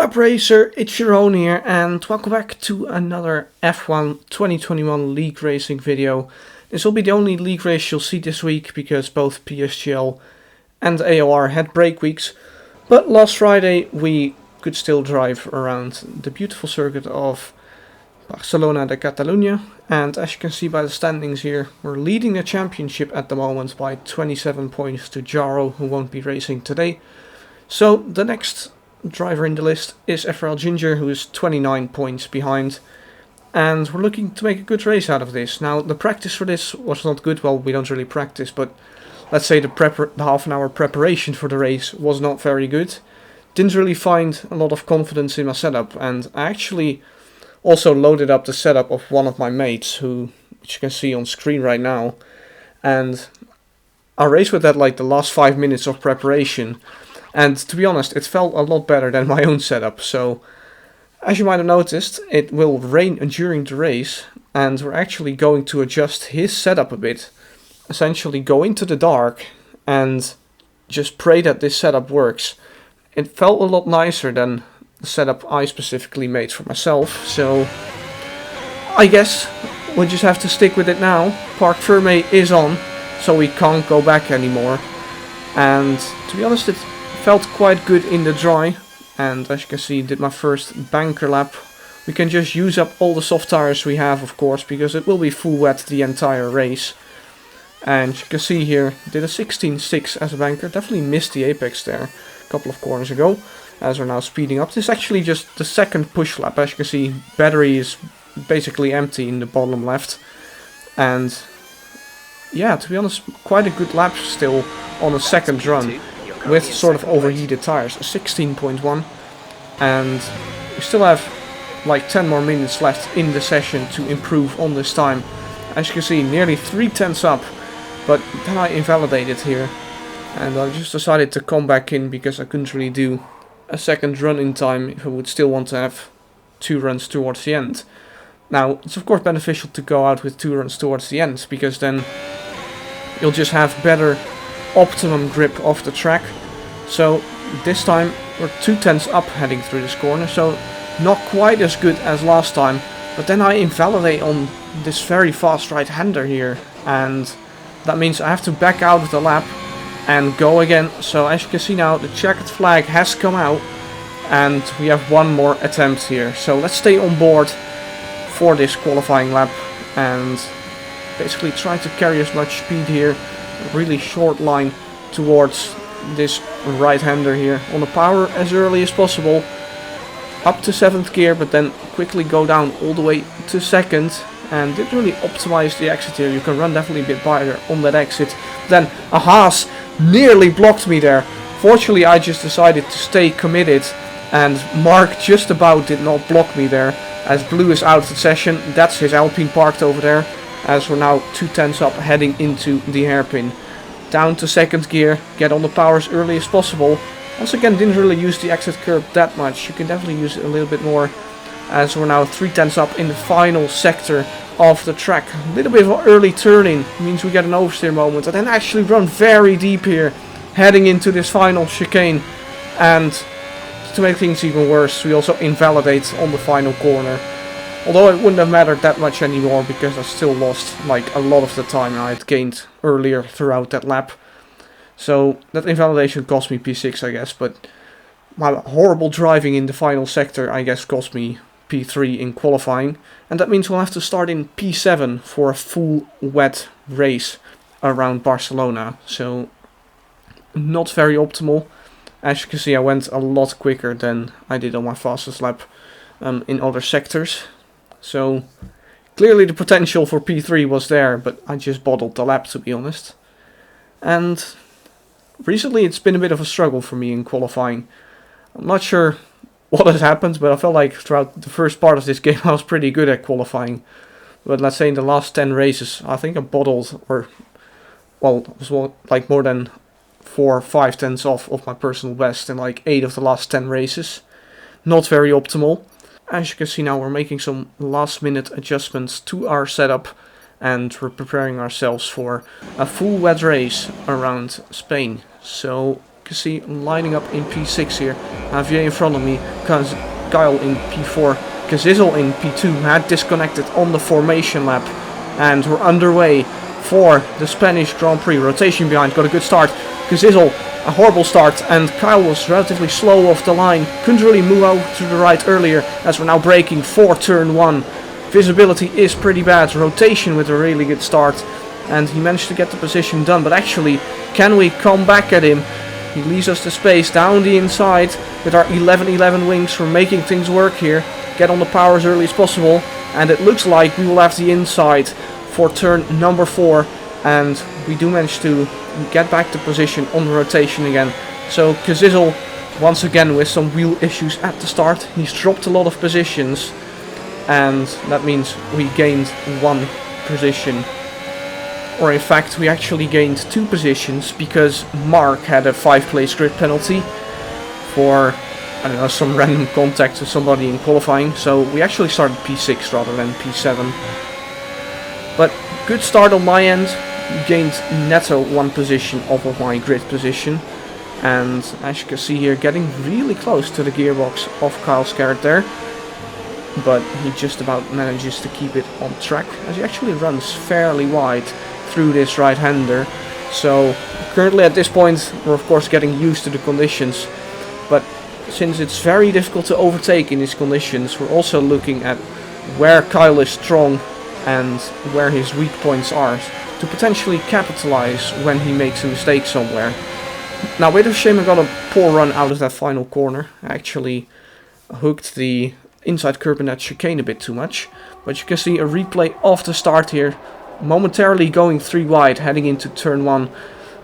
Up Racer, ItsJerone here, and welcome back to another F1 2021 League Racing video. This will be the only League race you'll see this week because both PSGL and AOR had break weeks. But last Friday we could still drive around the beautiful circuit of Barcelona de Catalunya, and as you can see by the standings here, we're leading the championship at the moment by 27 points to Jaro, who won't be racing today. So the next driver in the list is FRL Ginger, who is 29 points behind, and we're looking to make a good race out of this. Now the practice for this was not good. Well, we don't really practice, but let's say the half an hour preparation for the race was not very good. Didn't really find a lot of confidence in my setup, and I actually also loaded up the setup of one of my mates, which you can see on screen right now, and I raced with that like the last 5 minutes of preparation. And to be honest, it felt a lot better than my own setup. So, as you might have noticed, it will rain during the race, and we're actually going to adjust his setup a bit. Essentially go into the dark and just pray that this setup works. It felt a lot nicer than the setup I specifically made for myself. So, I guess we'll just have to stick with it now. Parc Fermé is on, so we can't go back anymore. And to be honest, it felt quite good in the dry, and as you can see, did my first banker lap. We can just use up all the soft tires we have, of course, because it will be full wet the entire race. And you can see here, did a 16.6 as a banker. Definitely missed the apex there a couple of corners ago, as we're now speeding up. This is actually just the second push lap. As you can see, battery is basically empty in the bottom left. And yeah, to be honest, quite a good lap still on a second run, with sort of overheated tires, a 16.1, and we still have like 10 more minutes left in the session to improve on this time. As you can see, nearly 3/10 up, but then I invalidated here, and I just decided to come back in because I couldn't really do a second run in time if I would still want to have 2 runs towards the end. Now, it's of course beneficial to go out with 2 runs towards the end, because then you'll just have better optimum grip off the track. So this time we're 2/10 up heading through this corner, so not quite as good as last time. But then I invalidate on this very fast right-hander here, and that means I have to back out of the lap and go again. So as you can see now, the checkered flag has come out, and we have one more attempt here. So let's stay on board for this qualifying lap and basically try to carry as much speed here. Really short line towards this right-hander here on the power as early as possible, up to 7th gear, but then quickly go down all the way to 2nd, and didn't really optimize the exit here. You can run definitely a bit wider on that exit. Then a Haas nearly blocked me there. Fortunately, I just decided to stay committed, and Mark just about did not block me there, as Blue is out of the session. That's his Alpine parked over there, as we're now 2/10 up heading into the hairpin. Down to 2nd gear, get on the power as early as possible. Once again, didn't really use the exit curb that much. You can definitely use it a little bit more, as we're now 3/10 up in the final sector of the track. A little bit of an early turning means we get an oversteer moment, and then actually run very deep here heading into this final chicane. And to make things even worse, we also invalidate on the final corner. Although it wouldn't have mattered that much anymore, because I still lost like a lot of the time I had gained earlier throughout that lap. So that invalidation cost me P6, I guess, but my horrible driving in the final sector, I guess, cost me P3 in qualifying. And that means we'll have to start in P7 for a full wet race around Barcelona. So not very optimal. As you can see, I went a lot quicker than I did on my fastest lap in other sectors. So clearly the potential for P3 was there, but I just bottled the lap, to be honest. And recently it's been a bit of a struggle for me in qualifying. I'm not sure what has happened, but I felt like throughout the first part of this game I was pretty good at qualifying. But let's say in the last 10 races, I think I bottled, or well, it was like more than 4 or 5/10 off of my personal best in like 8 of the last 10 races. Not very optimal. As you can see now, we're making some last minute adjustments to our setup, and we're preparing ourselves for a full wet race around Spain. So can see lining up in P6 here. Javier in front of me, Kyle in P4, Kazizel in P2 had disconnected on the formation lap, and we're underway for the Spanish Grand Prix. Rotation behind, got a good start. Kazizel, a horrible start, and Kyle was relatively slow off the line. Couldn't really move out to the right earlier, as we're now braking for turn 1. Visibility is pretty bad. Rotation with a really good start, and he managed to get the position done. But actually, can we come back at him? He leaves us the space down the inside with our 11-11 wings. We're making things work here. Get on the power as early as possible, and it looks like we will have the inside for turn number 4, and we do manage to get back the position on the rotation again. So Kazizel once again with some wheel issues at the start. He's dropped a lot of positions, and that means we gained 1 position. Or in fact, we actually gained 2 positions, because Mark had a 5-place grid penalty for, I don't know, some random contact with somebody in qualifying. So we actually started P6 rather than P7. But good start on my end. Gained netto 1 position off of my grid position. And as you can see here, getting really close to the gearbox of Kyle Scarrett there. But he just about manages to keep it on track, as he actually runs fairly wide through this right-hander. So currently at this point we're of course getting used to the conditions, but since it's very difficult to overtake in these conditions, we're also looking at where Kyle is strong and where his weak points are, to potentially capitalize when he makes a mistake somewhere. Now, bit of shame I got a poor run out of that final corner. I actually hooked the inside curb in that chicane a bit too much, but you can see a replay of the start here, momentarily going 3 wide heading into turn 1.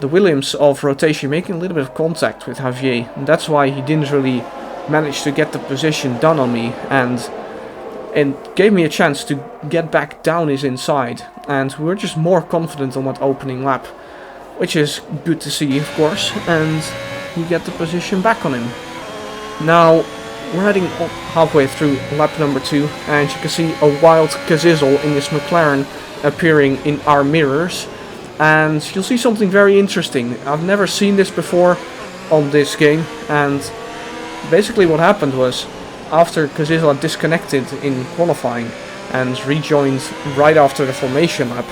The Williams of rotation making a little bit of contact with Javier, and that's why he didn't really manage to get the position done on me, and it gave me a chance to get back down his inside, and we were just more confident on that opening lap, which is good to see, of course, and we get the position back on him. Now we're heading halfway through lap number 2, and you can see a wild Kazizel in this McLaren appearing in our mirrors, and you'll see something very interesting. I've never seen this before on this game, and basically what happened was, after Kazizel had disconnected in qualifying and rejoined right after the formation lap,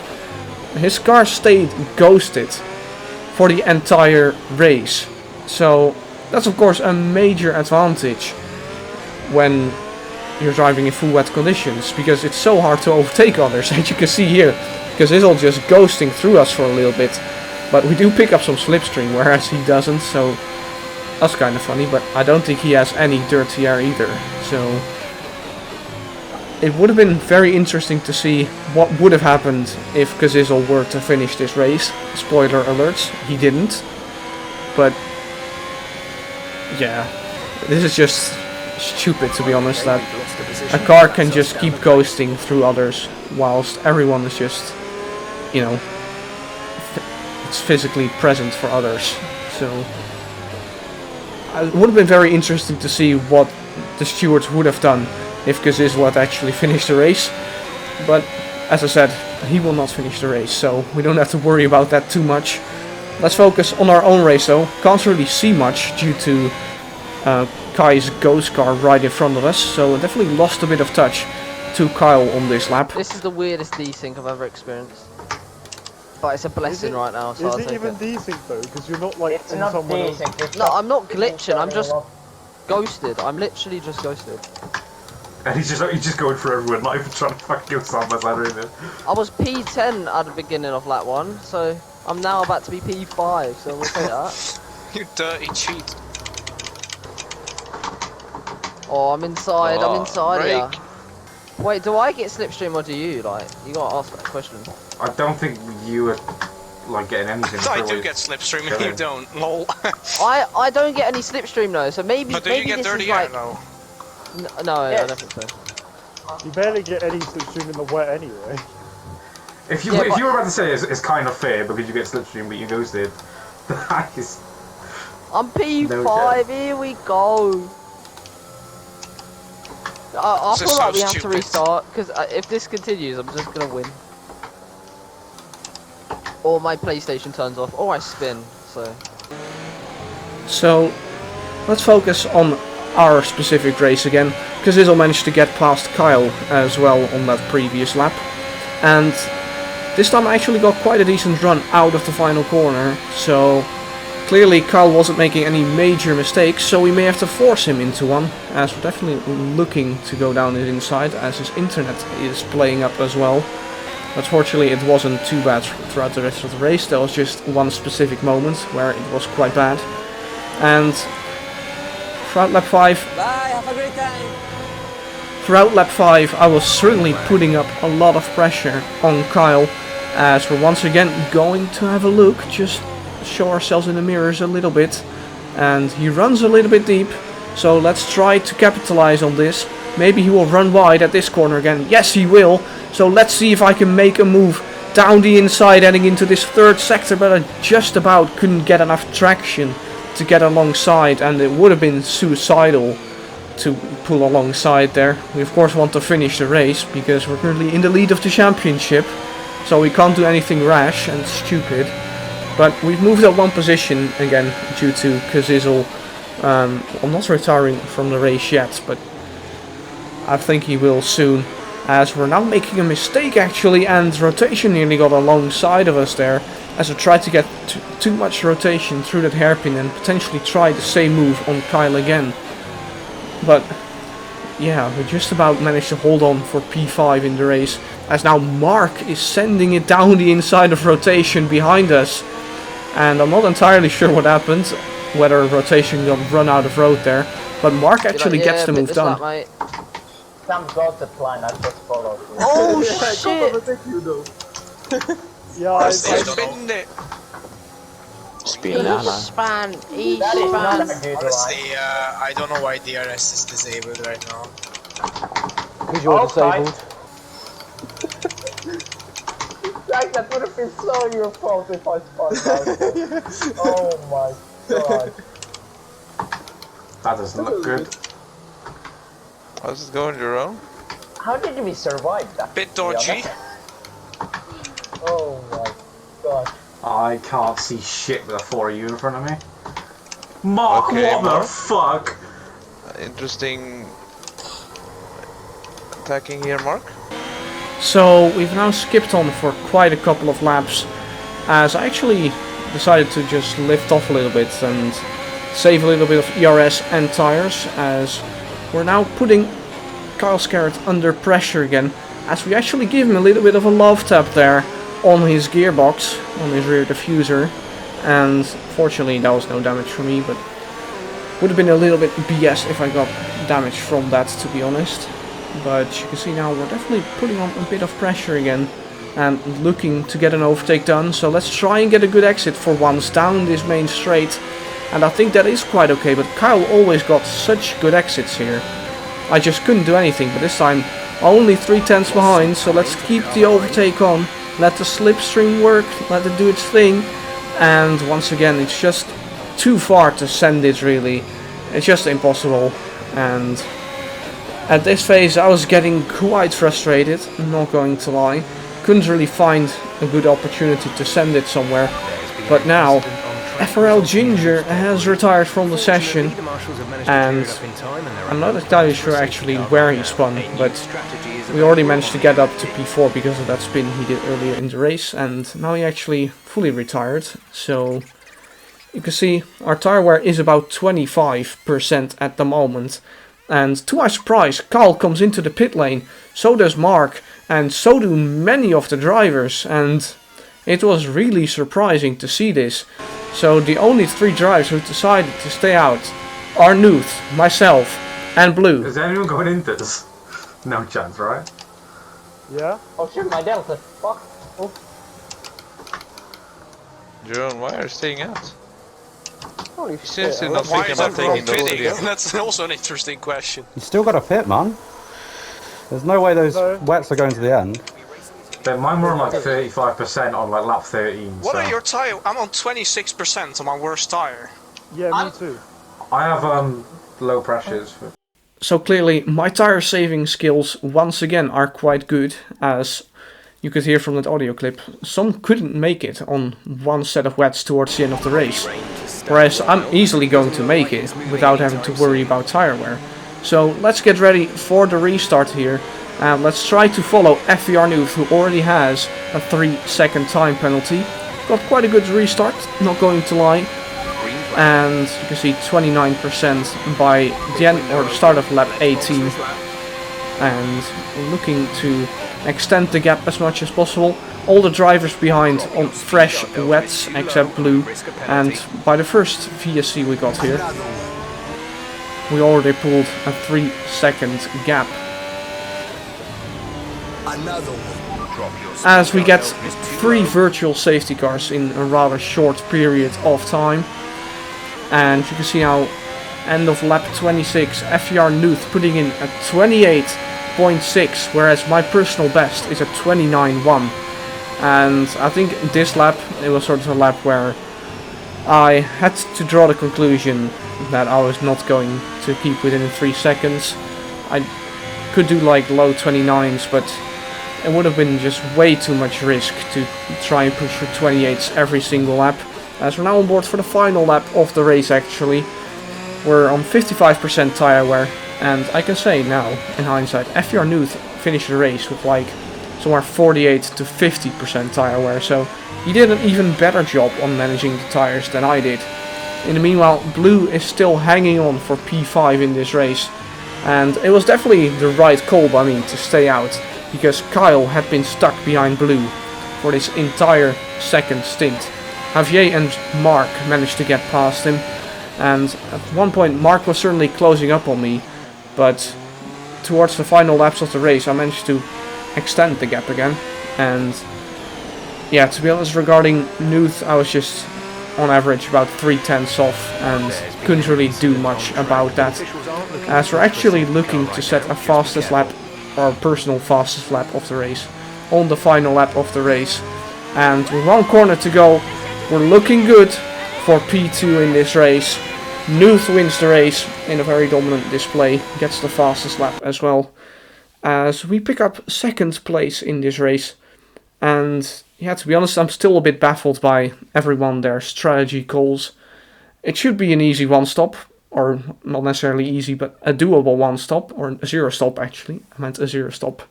his car stayed ghosted for the entire race. So that's of course a major advantage when you're driving in full wet conditions, because it's so hard to overtake others. As you can see here, Kazizel just ghosting through us for a little bit, but we do pick up some slipstream, whereas he doesn't, so that's kind of funny. But I don't think he has any dirty air either, so it would have been very interesting to see what would have happened if Kazizel were to finish this race. Spoiler alerts, he didn't, but yeah, this is just stupid, to be honest, that a car can just keep ghosting through others whilst everyone is just, you know, it's physically present for others. So it would have been very interesting to see what the stewards would have done if Kazizel had actually finished the race, but as I said, he will not finish the race, so we don't have to worry about that too much. Let's focus on our own race though. Can't really see much due to Kai's ghost car right in front of us, so I definitely lost a bit of touch to Kyle on this lap. This is the weirdest desync I've ever experienced. But it's a blessing right now, so I'll take it. Is it even desync though? Because you're not like It's not desync. No, I'm not glitching, I'm just ghosted. I'm literally just ghosted. And he's just going for everyone, not even trying to fucking go side by side or anything. I was P10 at the beginning of lap 1, so I'm now about to be P5, so we'll take that. You dirty cheat. Oh, I'm inside break. here. Wait, do I get slipstream or do you? Like, you gotta ask that question. I don't think you were like getting anything. I do get slipstream and you don't. Lol. I don't get any slipstream though, so maybe But do maybe you get this dirty is air like though? no, Yes. I don't think so. You barely get any slipstream in the wet anyway. If you were about to say it's kind of fair because you get slipstream but you ghosted, that is. I'm P5. Here we go. I This feel is like so we have to stupid. restart, because if this continues, I'm just gonna win. Or my PlayStation turns off, or I spin. So So let's focus on our specific race again, because Izzle managed to get past Kyle as well on that previous lap. And this time I actually got quite a decent run out of the final corner, so clearly Kyle wasn't making any major mistakes, so we may have to force him into one, as we're definitely looking to go down his inside, as his internet is playing up as well. But fortunately it wasn't too bad throughout the rest of the race. There was just one specific moment where it was quite bad. And throughout lap 5, Bye, have a great time. throughout lap 5 I was certainly putting up a lot of pressure on Kyle, as we're once again going to have a look, just show ourselves in the mirrors a little bit. And he runs a little bit deep, so let's try to capitalize on this. Maybe he will run wide at this corner again. Yes, he will. So let's see if I can make a move down the inside heading into this third sector, but I just about couldn't get enough traction to get alongside, and it would have been suicidal to pull alongside there. We of course want to finish the race because we're currently in the lead of the championship, so we can't do anything rash and stupid. But we've moved up one position again due to Izzle. I'm not retiring from the race yet, but I think he will soon, as we're now making a mistake actually, and rotation nearly got alongside of us there, as I tried to get too much rotation through that hairpin and potentially try the same move on Kyle again. But yeah, we just about managed to hold on for P5 in the race, as now Mark is sending it down the inside of rotation behind us. And I'm not entirely sure what happened, whether rotation got run out of road there, but Mark actually gets the move done. Some dotted line, I just followed. Oh I can't shit! overtake you though. Yeah, I Spin it. E-span, That is not E-span. a good line. Honestly, I don't know why DRS is disabled right now. Because you're Okay. disabled. Like, that would have been so your fault if I spun out. Oh my god. That doesn't look good. How's it going, Jerome? How did we survive that? Bit dodgy. Oh my god. I can't see shit with a 4U in front of me. Mark, Okay, what Mark. the fuck? Interesting attacking here, Mark. So we've now skipped on for quite a couple of laps, as I actually decided to just lift off a little bit and save a little bit of ERS and tires, as we're now putting Kyle Scarrett under pressure again, as we actually give him a little bit of a love tap there on his gearbox, on his rear diffuser, and fortunately that was no damage for me, but would have been a little bit BS if I got damage from that, to be honest. But you can see now we're definitely putting on a bit of pressure again and looking to get an overtake done, so let's try and get a good exit for once down this main straight, and I think that is quite okay, but Kyle always got such good exits here. I just couldn't do anything, but this time only 3/10 behind, so let's keep the overtake on, let the slipstream work, let it do its thing, and once again it's just too far to send it really. It's just impossible, and at this phase I was getting quite frustrated, I'm not going to lie. Couldn't really find a good opportunity to send it somewhere, but now FRL Ginger has retired from the session, and I'm not entirely sure actually where he spun, but we already managed to get up to P4 because of that spin he did earlier in the race, and now he actually fully retired. So you can see our tire wear is about 25% at the moment, and to my surprise Kyle comes into the pit lane, so does Mark, and so do many of the drivers, and it was really surprising to see this. So the only 3 drivers who decided to stay out are Nuth, myself, and Blue. Is anyone going into this? No chance, right? Yeah? Oh shit, my delta. Fuck. Oh. Jerome, why are you staying out? Holy Seriously, shit. not Why thinking is about everyone taking the wood pitting? again. That's also an interesting question. You still got a pit, man. There's no way those No. wets are going to the end. Then mine were on like 35% on like lap 13. What so are your tire? I'm on 26% on my worst tire. Yeah, me too. I have low pressures. So clearly my tire saving skills once again are quite good, as you could hear from that audio clip, some couldn't make it on one set of wets towards the end of the race. Whereas I'm easily going to make it without having to worry about tire wear. So let's get ready for the restart here. And let's try to follow FVR Noob, who already has a 3-second time penalty. Got quite a good restart, not going to lie. And you can see 29% by the end or the start of lap 18. And looking to extend the gap as much as possible. All the drivers behind on fresh wets except Blue. And by the first VSC we got here, we already pulled a 3-second gap. As we get 3 virtual safety cars in a rather short period of time. And you can see now, end of lap 26, FVR Noob putting in a 28.6, whereas my personal best is a 29.1. And I think this lap, it was sort of a lap where I had to draw the conclusion that I was not going to keep within 3 seconds. I could do like low 29s, but it would have been just way too much risk to try and push for 28s every single lap. As we're now on board for the final lap of the race actually. We're on 55% tire wear, and I can say now, in hindsight, FVR Noob finished the race with like somewhere 48 to 50% tire wear, so he did an even better job on managing the tires than I did. In the meanwhile, Blue is still hanging on for P5 in this race, and it was definitely the right call by me to stay out, because Kyle had been stuck behind Blue for this entire second stint. Javier and Mark managed to get past him, and at one point Mark was certainly closing up on me, but towards the final laps of the race I managed to extend the gap again. And yeah, to be honest, regarding Noob, I was just on average about 3/10 off and couldn't really do much about that, as we're actually looking to set a fastest lap, or personal fastest lap of the race, on the final lap of the race. And with 1 corner to go, we're looking good for P2 in this race. Noob wins the race in a very dominant display, gets the fastest lap as well, as we pick up 2nd place in this race. And yeah, to be honest, I'm still a bit baffled by everyone, their strategy calls. It should be an easy 1-stop, or not necessarily easy, but a doable 1-stop, or a 0-stop actually, I meant a 0-stop.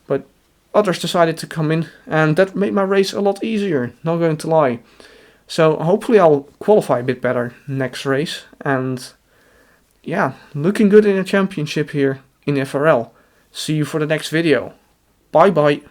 But others decided to come in, and that made my race a lot easier, not going to lie. So hopefully I'll qualify a bit better next race, and yeah, looking good in a championship here in FRL. See you for the next video. Bye bye.